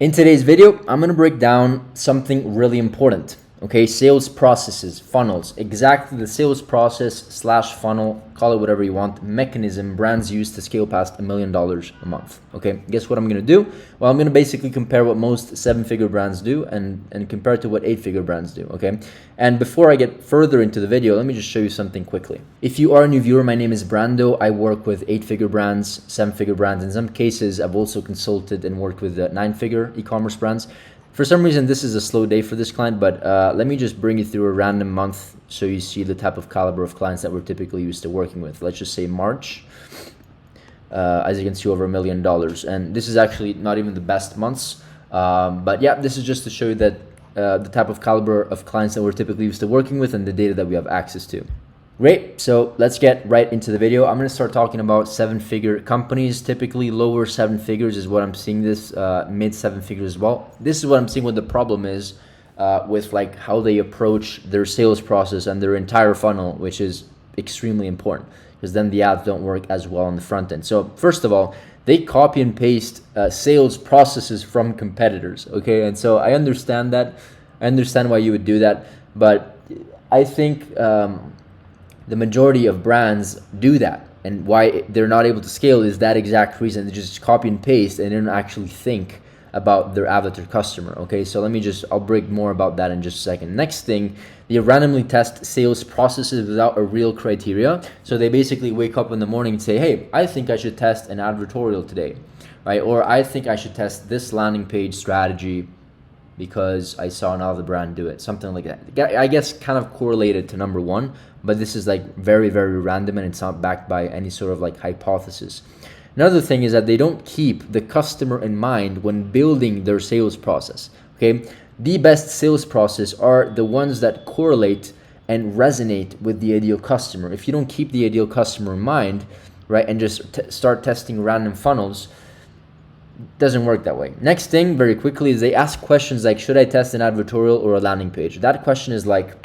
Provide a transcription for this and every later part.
In today's video, I'm going to break down something really important. Okay, sales processes, funnels, exactly the sales process slash funnel, call it whatever you want, mechanism brands use to scale past $1 million a month. Okay, guess what I'm going to do? Well, I'm going to basically compare what most 7-figure brands do and compare it to what 8-figure brands do. Okay, and before I get further into the video, let me just show you something quickly. If you are a new viewer, my name is Brando. I work with 8-figure brands, 7-figure brands. In some cases, I've also consulted and worked with 9-figure e-commerce brands. For some reason, this is a slow day for this client, but let me just bring you through a random month so you see the type of caliber of clients that we're typically used to working with. Let's just say March. As you can see, over $1 million. And this is actually not even the best months. But yeah, this is just to show you that the type of caliber of clients that we're typically used to working with and the data that we have access to. Great, so let's get right into the video. I'm going to start talking about 7-figure companies. Typically lower 7 figures is what I'm seeing this, mid 7 figures as well. This is what I'm seeing what the problem is with like how they approach their sales process and their entire funnel, which is extremely important because then the ads don't work as well on the front end. So first of all, they copy and paste sales processes from competitors, okay? And so I understand that. I understand why you would do that, but I think the majority of brands do that, and why they're not able to scale is that exact reason. They just copy and paste and they don't actually think about their avatar customer. Okay, so I'll break more about that in just a second. Next thing, they randomly test sales processes without a real criteria. So they basically wake up in the morning and say, hey, I think I should test an advertorial today, right? Or I think I should test this landing page strategy because I saw another brand do it, something like that. I guess kind of correlated to number one, but this is like very, very random and it's not backed by any sort of like hypothesis. Another thing is that they don't keep the customer in mind when building their sales process, okay? The best sales process are the ones that correlate and resonate with the ideal customer. If you don't keep the ideal customer in mind, right, and just start testing random funnels, doesn't work that way. Next thing, very quickly, is they ask questions like, should I test an advertorial or a landing page? That question is like,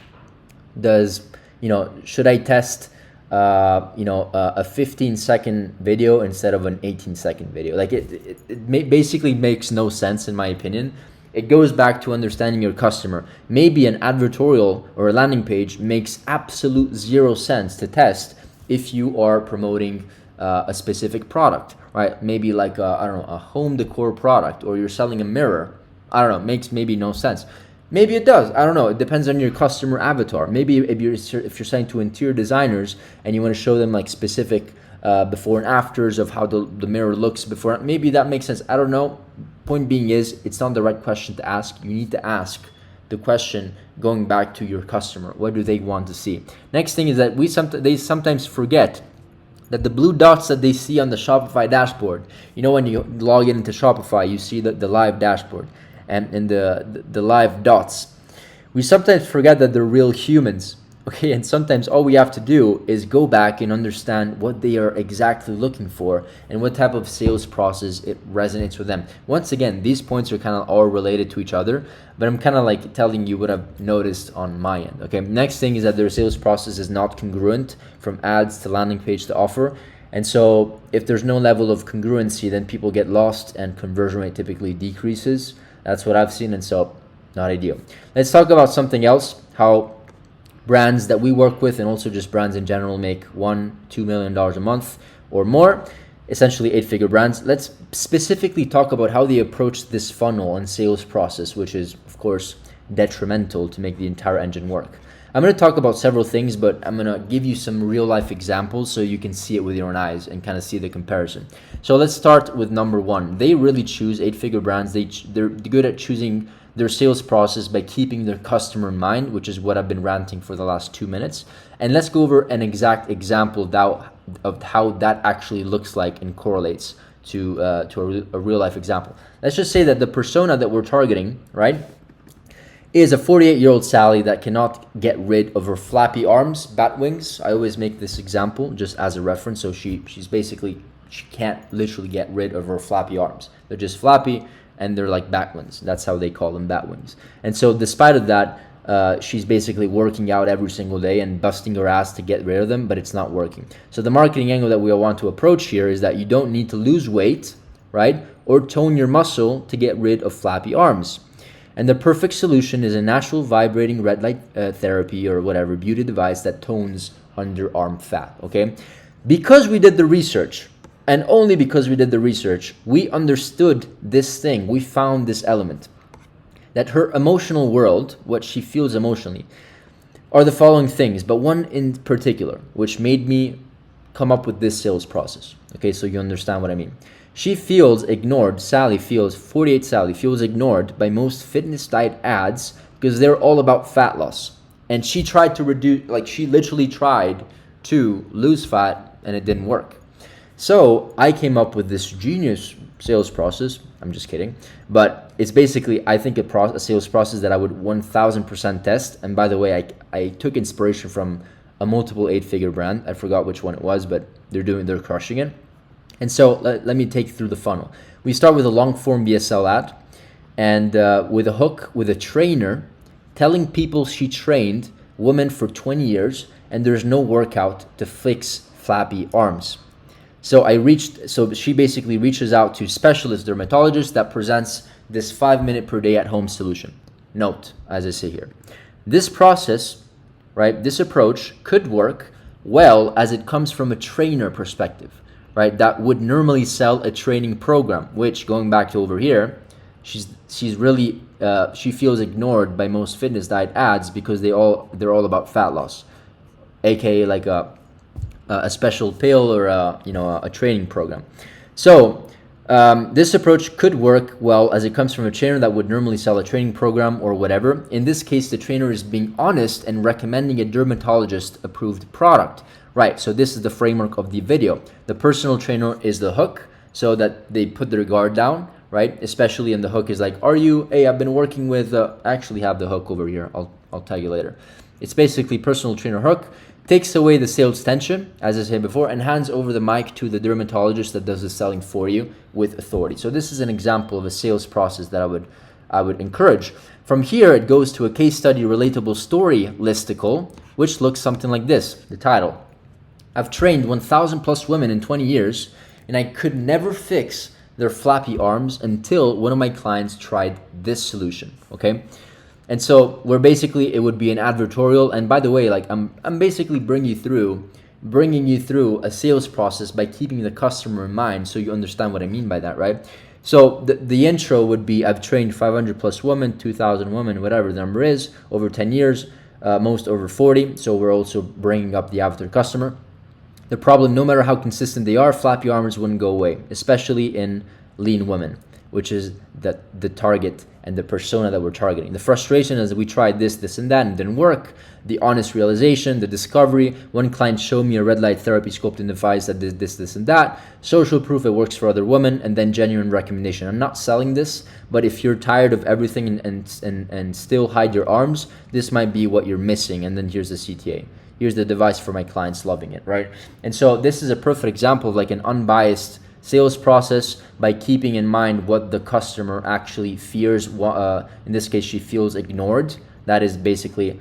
should I test a 15-second video instead of an 18-second video? Like it basically makes no sense in my opinion. It goes back to understanding your customer. Maybe an advertorial or a landing page makes absolute zero sense to test if you are promoting a specific product, right? Maybe like a home decor product, or you're selling a mirror. I don't know, makes maybe no sense. Maybe it does. I don't know. It depends on your customer avatar. Maybe if you're selling to interior designers and you want to show them like specific before and afters of how the mirror looks before, maybe that makes sense. I don't know. Point being is, it's not the right question to ask. You need to ask the question going back to your customer. What do they want to see? Next thing is that they sometimes forget that the blue dots that they see on the Shopify dashboard, when you log into Shopify, you see the live dashboard and the live dots. We sometimes forget that they're real humans, okay? And sometimes all we have to do is go back and understand what they are exactly looking for and what type of sales process it resonates with them. Once again, these points are kind of all related to each other, but I'm kind of like telling you what I've noticed on my end, okay? Next thing is that their sales process is not congruent from ads to landing page to offer. And so if there's no level of congruency, then people get lost and conversion rate typically decreases. That's what I've seen, and so not ideal. Let's talk about something else, how brands that we work with and also just brands in general make $1-2 million a month or more, essentially 8-figure brands. Let's specifically talk about how they approach this funnel and sales process, which is of course detrimental to make the entire engine work. I'm going to talk about several things, but I'm going to give you some real life examples so you can see it with your own eyes and kind of see the comparison. So let's start with number one. They really choose 8-figure brands. They're good at choosing their sales process by keeping their customer in mind, which is what I've been ranting for the last 2 minutes. And let's go over an exact example of how that actually looks like and correlates to a real life example. Let's just say that the persona that we're targeting, right, is a 48-year-old Sally that cannot get rid of her flappy arms, bat wings. I always make this example just as a reference. So she can't literally get rid of her flappy arms. They're just flappy and they're like bat wings. That's how they call them, bat wings. And so despite of that, she's basically working out every single day and busting her ass to get rid of them, but it's not working. So the marketing angle that we want to approach here is that you don't need to lose weight, right? Or tone your muscle to get rid of flappy arms. And the perfect solution is a natural vibrating red light therapy or whatever beauty device that tones underarm fat, okay? Because we did the research, and only because we did the research, we understood this thing. We found this element that her emotional world, what she feels emotionally, are the following things, but one in particular, which made me come up with this sales process. Okay, so you understand what I mean. She feels ignored. 48 Sally feels ignored by most fitness diet ads because they're all about fat loss. And she tried to reduce, like she literally tried to lose fat and it didn't work. So I came up with this genius sales process. I'm just kidding. But it's basically, I think, a sales process that I would 1000% test. And by the way, I took inspiration from a multiple 8-figure brand. I forgot which one it was, but they're crushing it. And so let me take you through the funnel. We start with a long form BSL ad and with a hook with a trainer telling people she trained women for 20 years and there's no workout to fix flappy arms. So she basically reaches out to specialist dermatologist that presents this 5-minute per day at home solution. Note, as I say here, this process, right, this approach could work well as it comes from a trainer perspective, right, that would normally sell a training program, which, going back to over here, she's really she feels ignored by most fitness diet ads because they're all about fat loss, aka like a special pill or a training program. So this approach could work well as it comes from a trainer that would normally sell a training program or whatever. In this case, the trainer is being honest and recommending a dermatologist approved product. Right, so this is the framework of the video. The personal trainer is the hook so that they put their guard down, right? Especially in the hook is like, I've been working with, I actually have the hook over here. I'll tell you later. It's basically personal trainer hook, takes away the sales tension, as I said before, and hands over the mic to the dermatologist that does the selling for you with authority. So this is an example of a sales process that I would encourage. From here, it goes to a case study relatable story listicle, which looks something like this, the title. I've trained 1,000 plus women in 20 years, and I could never fix their flappy arms until one of my clients tried this solution, okay? And so it would be an advertorial. And by the way, like I'm basically bringing you through a sales process by keeping the customer in mind, so you understand what I mean by that, right? So the intro would be, I've trained 500 plus women, 2,000 women, whatever the number is, over 10 years, most over 40. So we're also bringing up the avatar customer. The problem, no matter how consistent they are, flappy arms wouldn't go away, especially in lean women, which is the target and the persona that we're targeting. The frustration is that we tried this, and that, and it didn't work. The honest realization, the discovery. One client showed me a red light therapy sculpting device that did this, and that. Social proof it works for other women, and then genuine recommendation. I'm not selling this, but if you're tired of everything and still hide your arms, this might be what you're missing. And then here's the CTA. Here's the device for my clients loving it, right? And so this is a perfect example of like an unbiased sales process by keeping in mind what the customer actually fears. In this case, she feels ignored. That is basically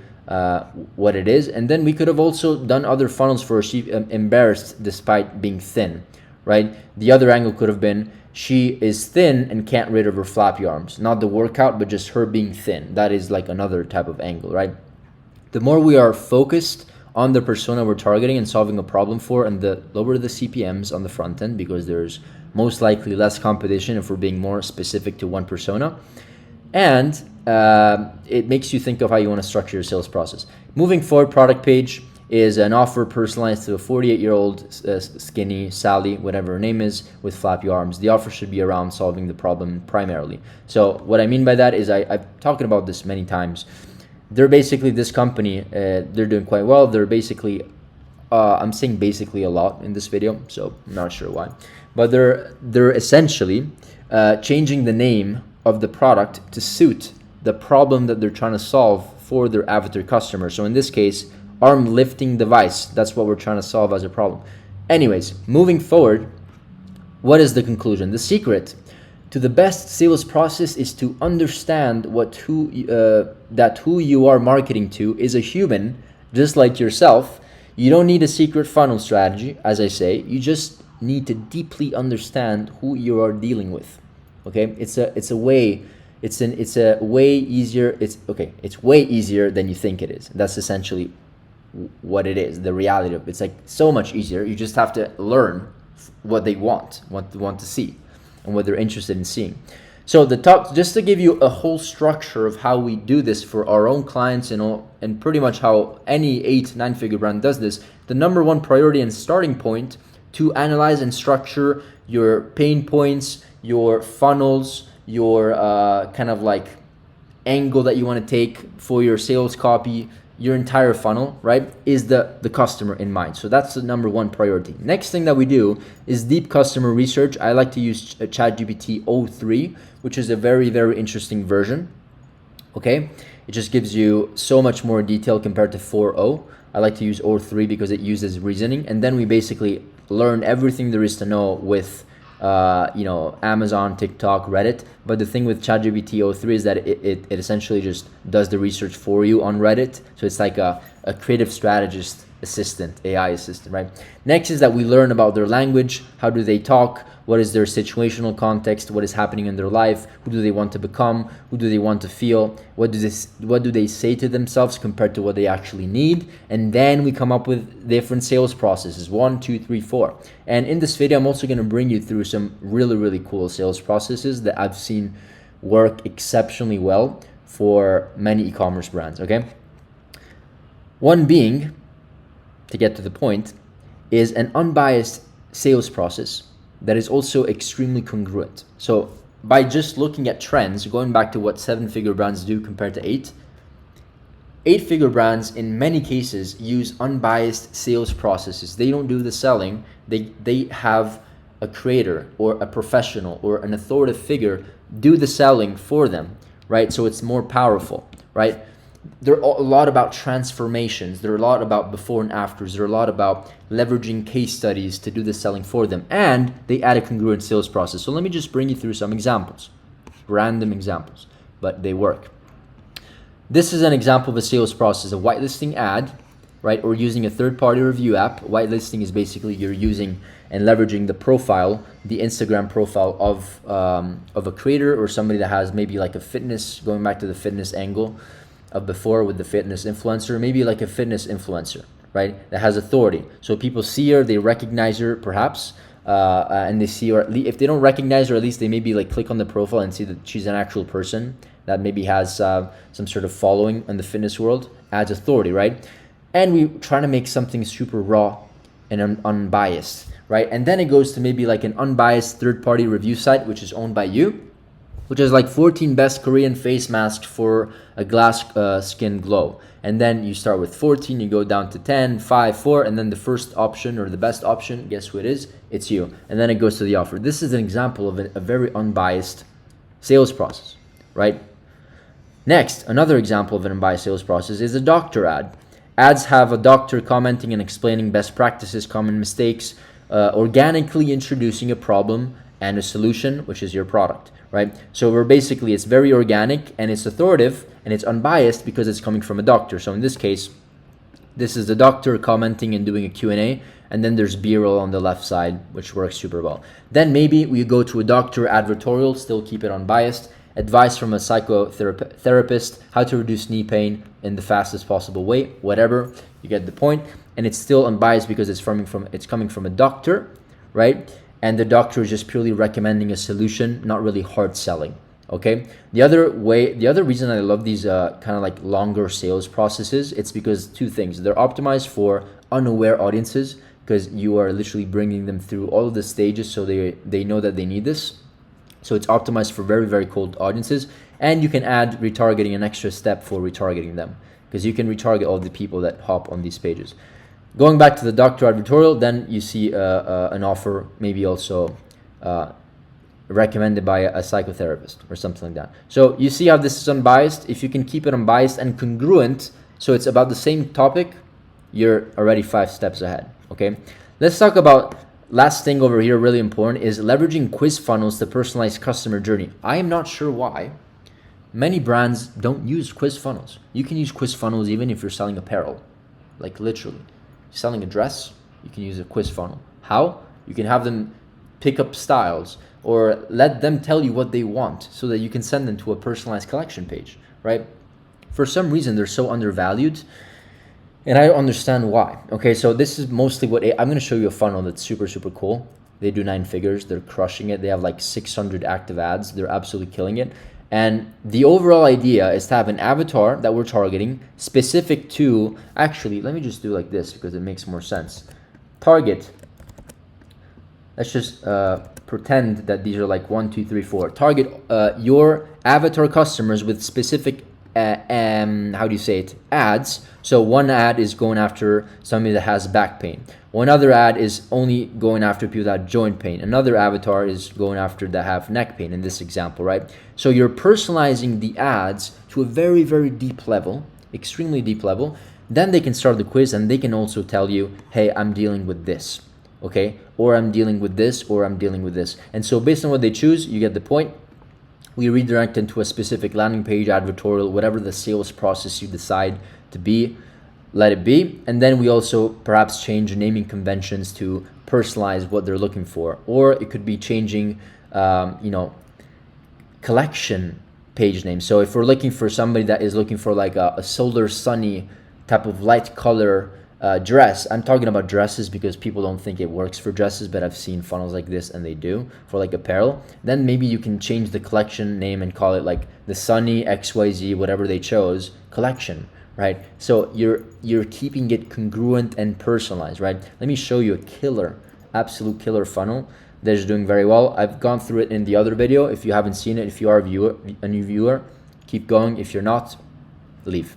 what it is. And then we could have also done other funnels for her. She embarrassed despite being thin, right? The other angle could have been she is thin and can't rid of her flappy arms. Not the workout, but just her being thin. That is like another type of angle, right? The more we are focused on the persona we're targeting and solving a problem for, and the lower the CPMs on the front end, because there's most likely less competition if we're being more specific to one persona. And it makes you think of how you want to structure your sales process. Moving forward, product page is an offer personalized to a 48-year-old skinny Sally, whatever her name is, with flappy arms. The offer should be around solving the problem primarily. So what I mean by that is I've talked about this many times. They're basically, this company, they're doing quite well. They're basically, I'm saying basically a lot in this video, so I'm not sure why. But they're essentially changing the name of the product to suit the problem that they're trying to solve for their avatar customer. So in this case, arm lifting device, that's what we're trying to solve as a problem. Anyways, moving forward, what is the conclusion? The secret to the best sales process is to understand who you are marketing to is a human, just like yourself. You don't need a secret funnel strategy, as I say. You just need to deeply understand who you are dealing with. Okay, it's a way easier. It's way easier than you think it is. That's essentially what it is. The reality of it. It's like so much easier. You just have to learn what they want to see, and what they're interested in seeing. So the top, just to give you a whole structure of how we do this for our own clients and pretty much how any 8-9 figure brand does this. The number one priority and starting point to analyze and structure your pain points, your funnels, your kind of like angle that you want to take for your sales copy, your entire funnel, right, is the customer in mind. So that's the number one priority. Next thing that we do is deep customer research. I like to use ChatGPT 03, which is a very, very interesting version. Okay, it just gives you so much more detail compared to 4.0. I like to use 03 because it uses reasoning, and then we basically learn everything there is to know with Amazon, TikTok, Reddit. But the thing with ChatGPT 03 is that it essentially just does the research for you on Reddit. So it's like a creative strategist assistant, AI assistant, right? Next is that we learn about their language. How do they talk? What is their situational context? What is happening in their life? Who do they want to become? Who do they want to feel? What do they say to themselves compared to what they actually need? And then we come up with different sales processes, 1, 2, 3, 4. And in this video, I'm also going to bring you through some really, really cool sales processes that I've seen work exceptionally well for many e-commerce brands, okay? One being, to get to the point, is an unbiased sales process that is also extremely congruent. So by just looking at trends, going back to what 7-figure brands do compared to 8-figure brands in many cases use unbiased sales processes. They don't do the selling. They have a creator or a professional or an authoritative figure do the selling for them, right? So it's more powerful, right? They're a lot about transformations. They're a lot about before and afters. They're a lot about leveraging case studies to do the selling for them. And they add a congruent sales process. So let me just bring you through some examples, random examples, but they work. This is an example of a sales process, a whitelisting ad, right? Or using a third-party review app. Whitelisting is basically you're using and leveraging the profile, the Instagram profile of a creator or somebody that has maybe like a fitness, going back to the fitness angle of before with the fitness influencer, maybe like a fitness influencer, right? That has authority. So people see her, they recognize her perhaps, and they see her, if they don't recognize her, at least they maybe like click on the profile and see that she's an actual person that maybe has some sort of following in the fitness world, adds authority, right? And we try to make something super raw and unbiased, right? And then it goes to maybe like an unbiased third-party review site, which is owned by you, which is like 14 best Korean face masks for a glass skin glow. And then you start with 14, you go down to 10, 5, 4, and then the first option or the best option, guess who it is? It's you. And then it goes to the offer. This is an example of a very unbiased sales process, right? Next, another example of an unbiased sales process is a doctor ad. Ads have a doctor commenting and explaining best practices, common mistakes, organically introducing a problem and a solution, which is your product, right? So it's very organic and it's authoritative and it's unbiased because it's coming from a doctor. So in this case, this is the doctor commenting and doing a Q&A, and then there's B-roll on the left side, which works super well. Then maybe we go to a doctor advertorial, still keep it unbiased, advice from a psychotherapist, how to reduce knee pain in the fastest possible way, whatever, you get the point. And it's still unbiased because it's coming from a doctor, right? And the doctor is just purely recommending a solution, not really hard selling, okay? The other reason I love these kind of like longer sales processes, it's because two things. They're optimized for unaware audiences because you are literally bringing them through all of the stages so they know that they need this. So it's optimized for very, very cold audiences. And you can add retargeting, an extra step for retargeting them, because you can retarget all the people that hop on these pages. Going back to the doctor advertorial, then you see an offer, maybe also recommended by a psychotherapist or something like that. So you see how this is unbiased. If you can keep it unbiased and congruent, so it's about the same topic, you're already 5 steps ahead, okay? Let's talk about, last thing over here, really important, is leveraging quiz funnels to personalize customer journey. I am not sure why many brands don't use quiz funnels. You can use quiz funnels even if you're selling apparel, like literally. Selling a dress, you can use a quiz funnel. How? You can have them pick up styles, or let them tell you what they want so that you can send them to a personalized collection page, right? For some reason, they're so undervalued, and I don't understand why. Okay, so this is mostly what I'm going to show you a funnel that's super, super cool. They do 9 figures. They're crushing it. They have like 600 active ads. They're absolutely killing it. And the overall idea is to have an avatar that we're targeting specific to, actually, let me just do like this because it makes more sense. Target, let's just pretend that these are like 1, 2, 3, 4. Target your avatar customers with specific, how do you say it, ads. So one ad is going after somebody that has back pain. One other ad is only going after people that have joint pain. Another avatar is going after that have neck pain in this example, right? So you're personalizing the ads to a very, very deep level, extremely deep level. Then they can start the quiz and they can also tell you, hey, I'm dealing with this, okay? Or I'm dealing with this, or I'm dealing with this. And so based on what they choose, you get the point. We redirect them to a specific landing page, advertorial, whatever the sales process you decide to be, let it be. And then we also perhaps change naming conventions to personalize what they're looking for. Or it could be changing, collection page names. So if we're looking for somebody that is looking for like a solar sunny type of light color dress, I'm talking about dresses because people don't think it works for dresses, but I've seen funnels like this and they do for like apparel. Then maybe you can change the collection name and call it like the Sunny XYZ, whatever they chose, collection, right? So you're keeping it congruent and personalized, right? Let me show you a killer, absolute killer funnel that is doing very well. I've gone through it in the other video. If you haven't seen it, if you are a new viewer, keep going. If you're not, leave.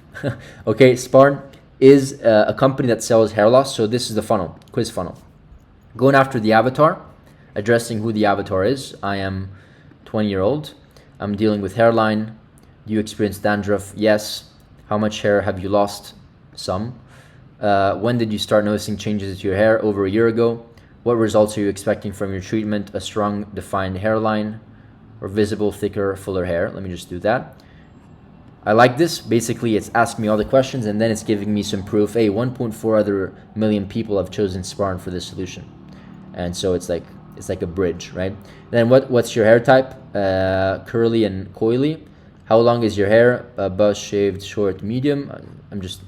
Okay, Sparn is a company that sells hair loss. So this is the funnel, quiz funnel. Going after the avatar, addressing who the avatar is. I am 20-year-old. I'm dealing with hairline. Do you experience dandruff? Yes. How much hair have you lost? Some. When did you start noticing changes to your hair? Over a year ago. What results are you expecting from your treatment? A strong, defined hairline or visible, thicker, fuller hair? Let me just do that. I like this. Basically, it's asking me all the questions and then it's giving me some proof. Hey, 1.4 other million people have chosen Sparn for this solution. And so it's like a bridge, right? Then what's your hair type? Curly and coily. How long is your hair? Buzz, shaved, short, medium. I'm just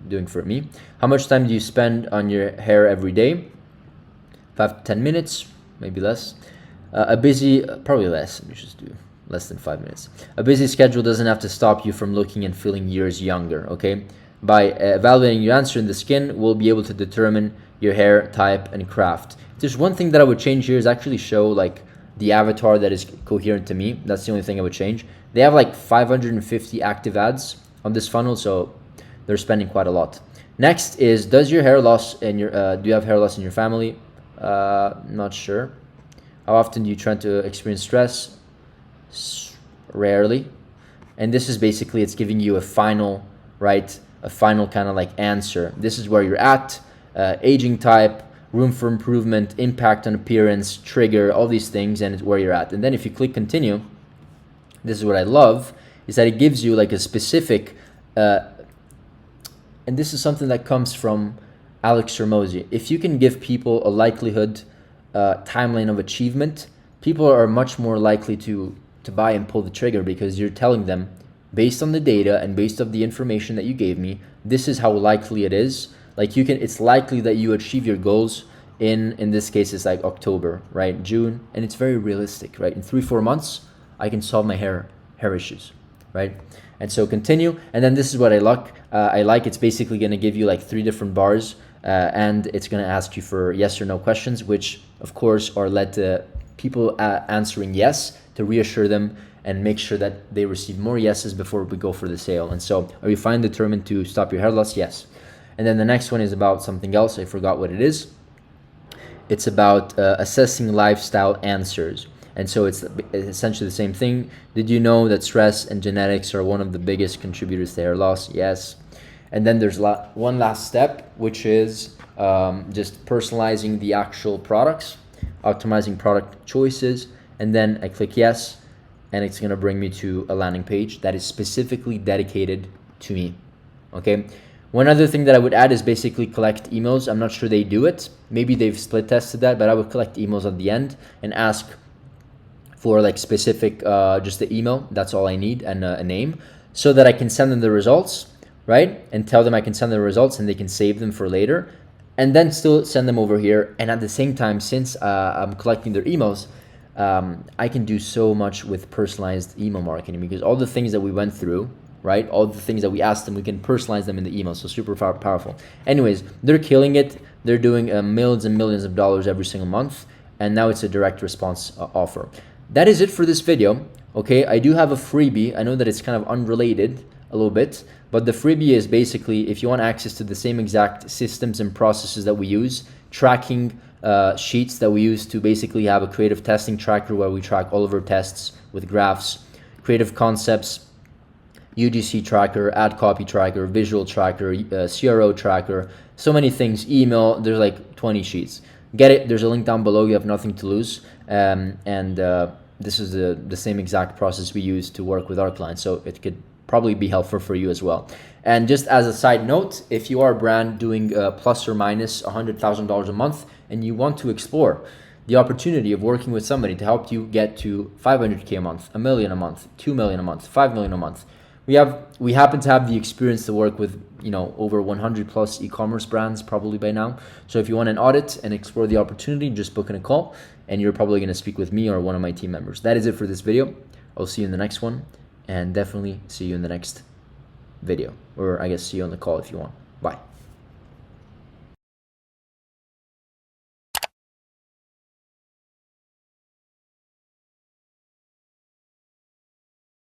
doing for me. How much time do you spend on your hair every day? 5 to 10 minutes, maybe less. Probably less. Let me just do less than 5 minutes. A busy schedule doesn't have to stop you from looking and feeling years younger, okay? By evaluating your answer in the skin, we'll be able to determine your hair type and craft. If there's one thing that I would change here is actually show like the avatar that is coherent to me. That's the only thing I would change. They have like 550 active ads on this funnel, so they're spending quite a lot. Next is, do you have hair loss in your family? Not sure. How often do you try to experience stress? Rarely. And this is basically, it's giving you a final, right? A final kind of like answer. This is where you're at, aging type, room for improvement, impact on appearance, trigger, all these things, and it's where you're at. And then if you click continue, this is what I love, is that it gives you like a specific, and this is something that comes from Alex Hormozi. If you can give people a likelihood timeline of achievement, people are much more likely to buy and pull the trigger because you're telling them, based on the data and based on the information that you gave me, this is how likely it is. Like it's likely that you achieve your goals in this case, it's like October, right? June, and it's very realistic, right? In 3-4 months, I can solve my hair issues, right? And so continue, and then this is what I like. It's basically going to give you like 3 different bars, and it's going to ask you for yes or no questions, which of course are led to people answering yes to reassure them and make sure that they receive more yeses before we go for the sale. And so, are you fine, determined to stop your hair loss? Yes. And then the next one is about something else. I forgot what it is. It's about assessing lifestyle answers. And so it's essentially the same thing. Did you know that stress and genetics are one of the biggest contributors to hair loss? Yes. And then there's one last step, which is just personalizing the actual products, optimizing product choices. And then I click yes, and it's going to bring me to a landing page that is specifically dedicated to me. Okay. One other thing that I would add is basically collect emails. I'm not sure they do it. Maybe they've split tested that, but I would collect emails at the end and ask for like specific, just the email. That's all I need, and a name, so that I can send them the results, right? And tell them I can send them the results and they can save them for later, and then still send them over here. And at the same time, since I'm collecting their emails, I can do so much with personalized email marketing, because all the things that we went through, right? All the things that we asked them, we can personalize them in the email. So super powerful. Anyways, they're killing it. They're doing millions and millions of dollars every single month. And now it's a direct response offer. That is it for this video. Okay, I do have a freebie. I know that it's kind of unrelated a little bit, but the freebie is basically if you want access to the same exact systems and processes that we use, tracking sheets that we use to basically have a creative testing tracker where we track all of our tests with graphs, creative concepts, UGC tracker, ad copy tracker, visual tracker, CRO tracker, so many things, email. There's like 20 sheets. Get it. There's a link down below. You have nothing to lose. This is the same exact process we use to work with our clients. So it could probably be helpful for you as well. And just as a side note, if you are a brand doing plus or minus $100,000 a month and you want to explore the opportunity of working with somebody to help you get to 500K a month, $1 million a month, 2 million a month, 5 million a month, we happen to have the experience to work with, over 100 plus e-commerce brands probably by now. So if you want an audit and explore the opportunity, just book in a call and you're probably going to speak with me or one of my team members. That is it for this video. I'll see you in the next one, and definitely see you in the next video, or I guess see you on the call if you want. Bye.